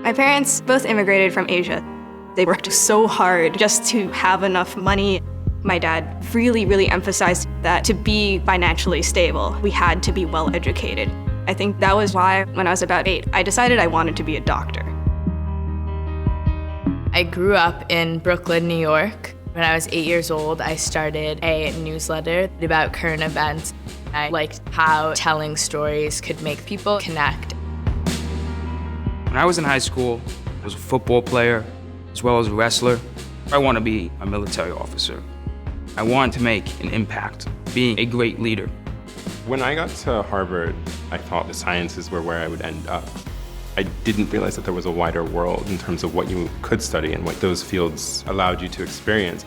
My parents both immigrated from Asia. They worked so hard just to have enough money. My dad really emphasized that to be financially stable, we had to be well educated. I think that was why, when I was about 8, I decided I wanted to be a doctor. I grew up in Brooklyn, New York. When I was 8 years old, I started a newsletter about current events. I liked how telling stories could make people connect. When I was in high school, I was a football player as well as a wrestler. I want to be a military officer. I wanted to make an impact, being a great leader. When I got to Harvard, I thought the sciences were where I would end up. I didn't realize that there was a wider world in terms of what you could study and what those fields allowed you to experience.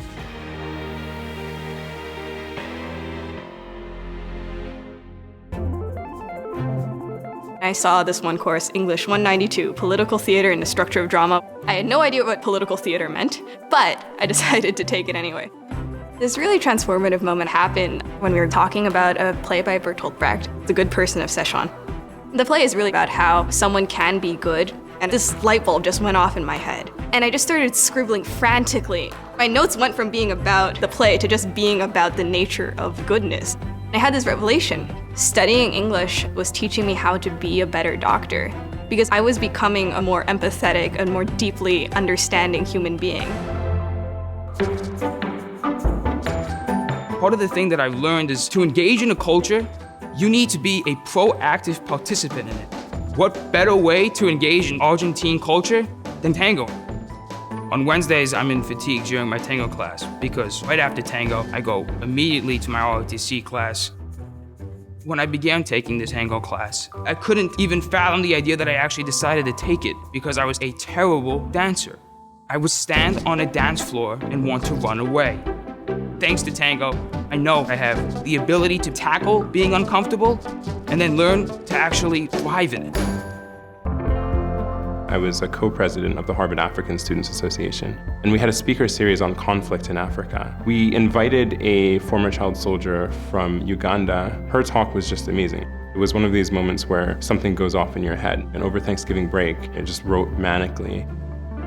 I saw this one course, English 192, Political Theater and the Structure of Drama. I had no idea what political theater meant, but I decided to take it anyway. This really transformative moment happened when we were talking about a play by Bertolt Brecht, The Good Person of Szechuan. The play is really about how someone can be good, and this light bulb just went off in my head. And I just started scribbling frantically. My notes went from being about the play to just being about the nature of goodness. I had this revelation. Studying English was teaching me how to be a better doctor, because I was becoming a more empathetic and more deeply understanding human being. Part of the thing that I've learned is to engage in a culture, you need to be a proactive participant in it. What better way to engage in Argentine culture than tango? On Wednesdays, I'm in fatigue during my tango class because right after tango, I go immediately to my ROTC class. When I began taking this tango class, I couldn't even fathom the idea that I actually decided to take it because I was a terrible dancer. I would stand on a dance floor and want to run away. Thanks to tango, I know I have the ability to tackle being uncomfortable and then learn to actually thrive in it. I was a co-president of the Harvard African Students Association, and we had a speaker series on conflict in Africa. We invited a former child soldier from Uganda. Her talk was just amazing. It was one of these moments where something goes off in your head, and over Thanksgiving break, I just wrote manically.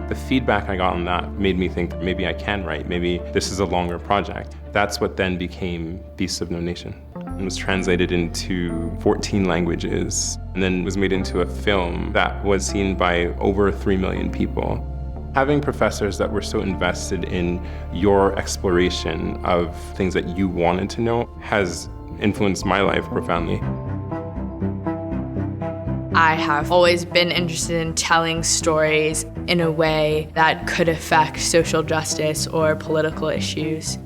The feedback I got on that made me think maybe I can write, maybe this is a longer project. That's what then became Beasts of No Nation. It was translated into 14 languages and then was made into a film that was seen by over 3 million people. Having professors that were so invested in your exploration of things that you wanted to know has influenced my life profoundly. I have always been interested in telling stories in a way that could affect social justice or political issues.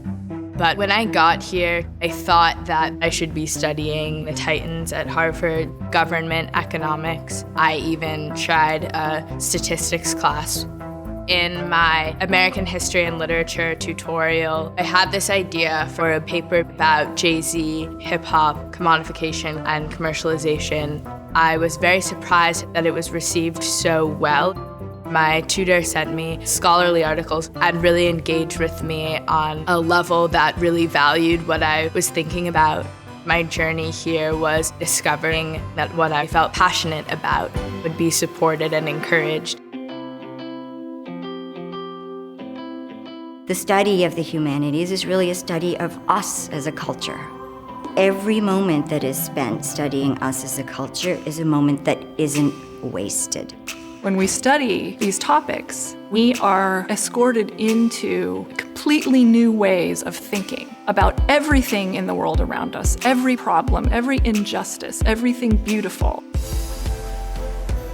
But when I got here, I thought that I should be studying the titans at Harvard, government, economics. I even tried a statistics class. In my American history and literature tutorial, I had this idea for a paper about Jay-Z, hip-hop, commodification, and commercialization. I was very surprised that it was received so well. My tutor sent me scholarly articles and really engaged with me on a level that really valued what I was thinking about. My journey here was discovering that what I felt passionate about would be supported and encouraged. The study of the humanities is really a study of us as a culture. Every moment that is spent studying us as a culture is a moment that isn't wasted. When we study these topics, we are escorted into completely new ways of thinking about everything in the world around us, every problem, every injustice, everything beautiful.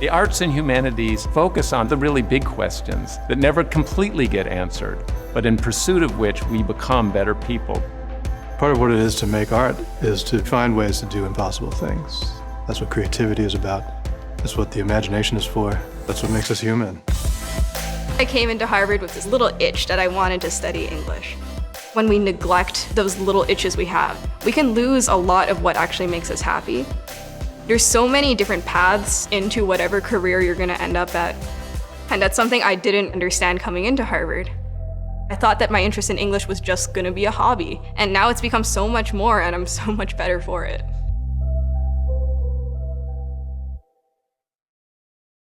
The arts and humanities focus on the really big questions that never completely get answered, but in pursuit of which we become better people. Part of what it is to make art is to find ways to do impossible things. That's what creativity is about. That's what the imagination is for. That's what makes us human. I came into Harvard with this little itch that I wanted to study English. When we neglect those little itches we have, we can lose a lot of what actually makes us happy. There's so many different paths into whatever career you're gonna end up at. And that's something I didn't understand coming into Harvard. I thought that my interest in English was just gonna be a hobby, and now it's become so much more and I'm so much better for it.